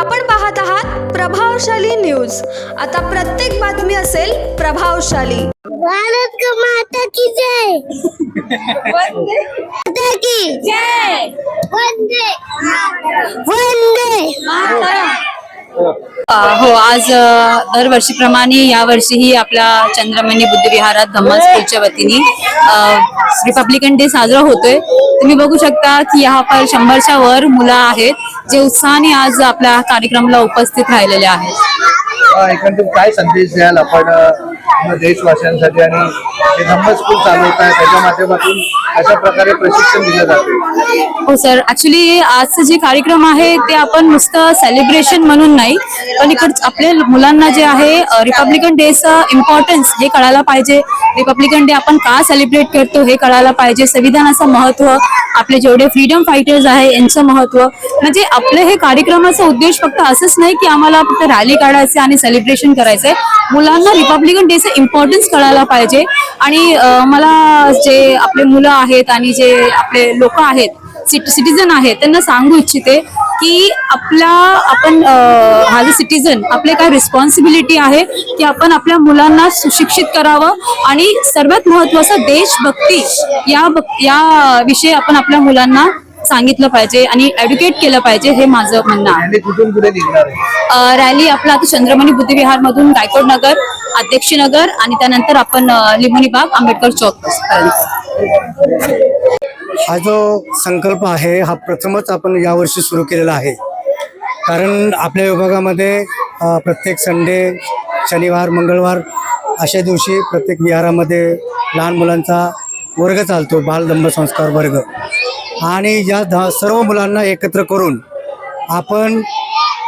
आपण पाहत आहात प्रभावशाली न्यूज। आता प्रत्येक बातमी असेल प्रभावशाली। भारत माता की जय। वंदे माता की जय। वंदे वंदे मातरम। हो, आज दरवर्षीप्रमाणे यावर्षीही आपल्या चंद्रमणी बुद्धविहारात धम्मा स्कूलच्या वतीने रिपब्लिकन डे साजरा होतोय। तुम्ही बघू शकता की यहाँ पर 100च्या वर मुलं आहेत जे उत्साहाने आज आपल्या कार्यक्रमाला उपस्थित राहिलेले आहेत। एकंदरीत काय संदेश द्याल आपण देशवासियांसाठी आणि हे धम्मा स्कूल चालवत आहे त्याच्या माध्यमातून अशा प्रकारे प्रशिक्षण दिलं जाते? हो सर, ऍक्च्युली आजचं जे कार्यक्रम आहे ते आपण नुसतं सेलिब्रेशन म्हणून नाही, पण इकडे आपल्या मुलांना जे आहे रिपब्लिकन डेचं इम्पॉर्टन्स हे कळायला पाहिजे। रिपब्लिकन डे आपण का सेलिब्रेट करतो हे कळायला पाहिजे। संविधानाचं महत्त्व, आपले जेवढे फ्रीडम फायटर्स आहे यांचं महत्त्व, म्हणजे आपले हे कार्यक्रमाचा उद्देश फक्त असंच नाही की आम्हाला फक्त रॅली काढायचे आणि सेलिब्रेशन करायचंय। मुलांना रिपब्लिकन डेचं इम्पॉर्टन्स कळायला पाहिजे। आणि मला जे आपले मुलं आहेत आणि जे आपले लोक आहेत, सिटीजन आहेत, त्यांना सांगू इच्छिते की आपण ॲज अ सिटीजन आपले काय रिस्पॉन्सिबिलिटी आहे की आपण आपल्या मुलांना सुशिक्षित करावं आणि सर्वात महत्त्वाचं देशभक्ती या विषयी आपण आपल्या मुलांना सांगितलं पाहिजे आणि एड्युकेट केलं पाहिजे, हे माझं म्हणणं आहे। कुठून कुठे निघणार आहे रॅली? आपला आता चंद्रमणी बुद्धविहार मधून गायकवाड नगर, अध्यक्ष नगर आणि त्यानंतर आपण लिंबोनी बाग, आंबेडकर चौक पर्यंत। हा जो संकल्प आहे हा प्रथमच आपण यावर्षी सुरू केलेला आहे। कारण आपल्या विभागामध्ये प्रत्येक संडे, शनिवार, मंगळवार अशा दिवशी प्रत्येक विहारामध्ये लहान मुलांचा वर्ग चालतो, बाल धम्म संस्कार वर्ग। आणि या सर्व मुलांना एकत्र करून आपण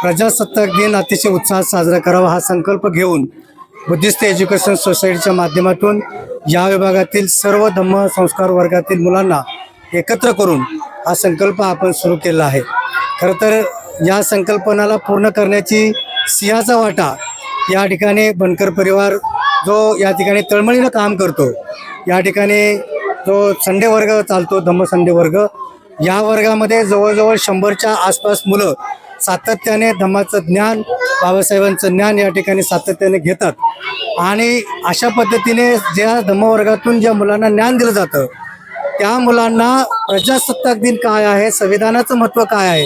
प्रजासत्ताक दिन अतिशय उत्साहात साजरा करावा हा संकल्प घेऊन बुद्धिस्ट एज्युकेशन सोसायटीच्या माध्यमातून या विभागातील सर्व धम्म संस्कार वर्गातील मुलांना एकत्र करून हा संकल्प आपण सुरू केला आहे। खरं तर या संकल्पनाला पूर्ण करण्याची सिंहाचा वाटा या ठिकाणी बनकर परिवार जो या ठिकाणी तळमळीनं काम करतो, या ठिकाणी जो संडे वर्ग चालतो, धम्म संडे वर्ग, या वर्गामध्ये जवळजवळ 100च्या आसपास मुलं सातत्याने धम्माचं ज्ञान, बाबासाहेबांचं ज्ञान या ठिकाणी सातत्याने घेतात। आणि अशा पद्धतीने ज्या धम्मवर्गातून ज्या मुलांना ज्ञान दिलं जातं त्या मुलांना प्रजासत्ताक दिन काय आहे, संविधानाचं महत्त्व काय आहे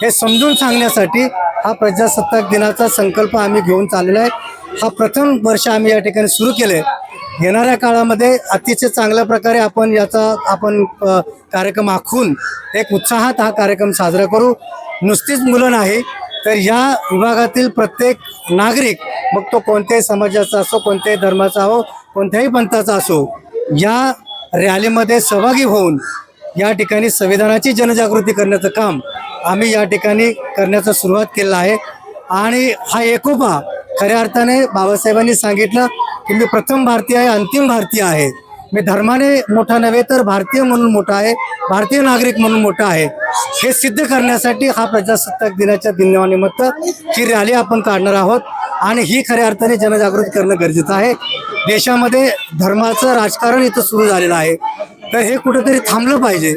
हे समजून सांगण्यासाठी हा प्रजासत्ताक दिनाचा संकल्प आम्ही घेऊन चाललेला आहे। हा प्रथम वर्ष आम्ही या ठिकाणी सुरू केले। येणाऱ्या काळामध्ये अतिशय चांगल्या प्रकारे आपण याचा कार्यक्रम आखून एक उत्साहात हा कार्यक्रम साजरा करू। नुसतीच मुलं नाही तर या विभागातील प्रत्येक नागरिक, मग तो कोणत्याही समाजाचा असो, कोणत्याही धर्माचा हो, कोणत्याही पंथाचा असो, या रॅलीमध्ये सहभागी होऊन या ठिकाणी संविधानाची जनजागृती करण्याचं काम आम्ही या ठिकाणी करण्याचा सुरुवात केला आहे। आणि हा एकोपा खऱ्या अर्थाने बाबासाहेबांनी सांगितलं की मी प्रथम भारतीय आहे, अंतिम भारतीय आहे, मी धर्माने मोठा नव्हे तर भारतीय म्हणून मोठा आहे, भारतीय नागरिक म्हणून मोठा आहे, हे सिद्ध करण्यासाठी हा प्रजासत्ताक दिनाच्या दिनानिमित्त ही रॅली आपण काढणार आहोत। आणि ही खऱ्या अर्थाने जनजागृती करणं गरजेचं आहे। देशामध्ये धर्माचं राजकारण इथं सुरू झालेलं आहे, तर हे कुठेतरी थांबलं पाहिजे।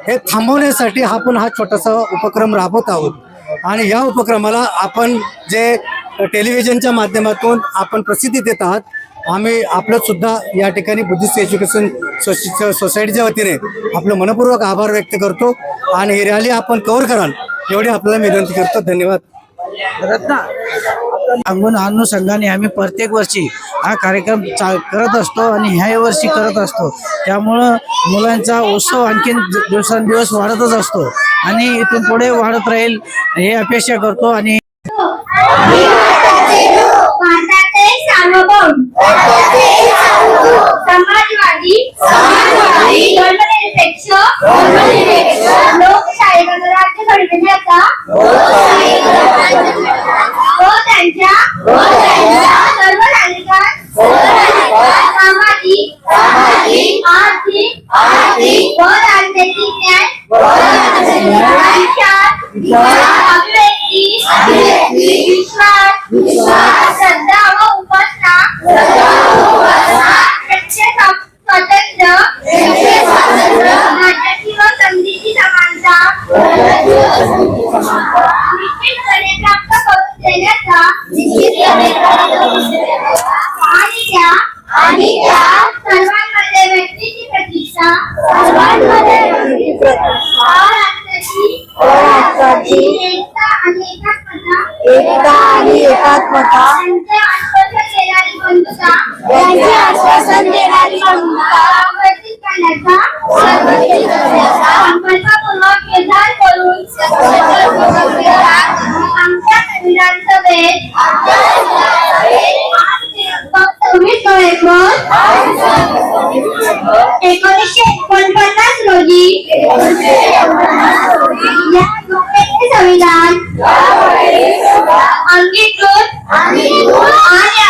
हे थांबवण्यासाठी आपण हा छोटासा उपक्रम राबवत आहोत। आणि या उपक्रमाला आपण जे टेलिव्हिजनच्या माध्यमातून आपण प्रसिद्धी देत आहात, आम्ही आपलं सुद्धा या ठिकाणी बुद्धिस्ट एज्युकेशन सोसायटीच्या वतीने आपलं मनपूर्वक आभार व्यक्त करतो। आणि ही रॅली आपण कव्हर कराल एवढी आपल्याला विनंती करतो। धन्यवाद। अंगून अनुषंगाने आम्ही प्रत्येक वर्षी हा कार्यक्रम करत असतो आणि ह्या वर्षी करत असतो। त्यामुळं मुलांचा उत्सव आणखीन दिवसेंदिवस वाढतच असतो आणि इथून पुढे वाढत राहील हे अपेक्षा करतो। आणि समाजवादी धर्मनिरपेक्ष लोकशाही राज्य घडविण्याचा व त्यांच्या सर्व नागरिकांत सामाजिक, आर्थिक व राजनैतिक न्याय अभिव्यक्ती, विश्वास, श्रद्धा व उपासना, स्वातंत्र्य, राज्याची व संधीची समानता, निश्चितपणे प्राप्त करून देण्याचा आणि त्या सर्वांमध्ये व्यक्तीची प्रतिष्ठा राष्ट्राची एकता आणि एकात्मता यांचे आश्वासन देणारी बंधुता संवर्धित करण्याचा संकल्पपूर्वक निर्धार करून आमच्या विधानसभेत 1949 रोजी या लोकशाही संविधान अंगीकृत आणि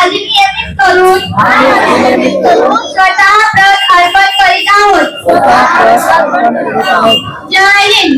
अधिनियमित करून स्वतः प्रत अर्पण करीत आहोत. जय हिंद.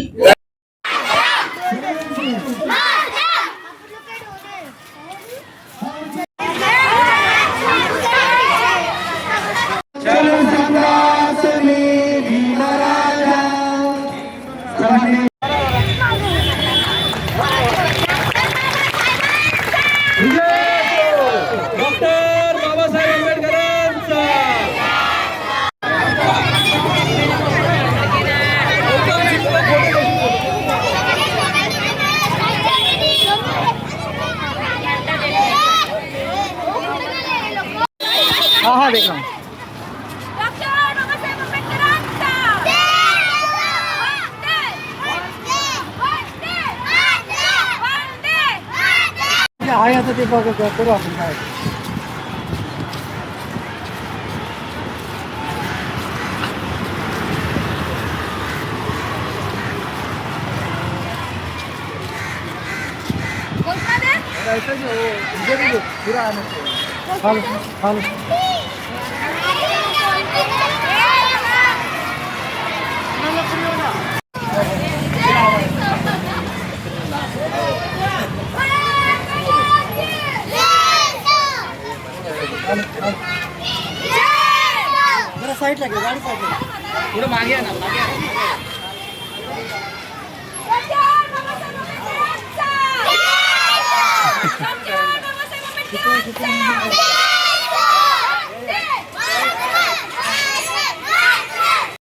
हाँ देख रहा हूँ. आहे आता ते बघ करू आपण काय. हालो हालो जरा साईड लागे गाडी साईड लागे थोडं मागे आहे ना मागे आहे.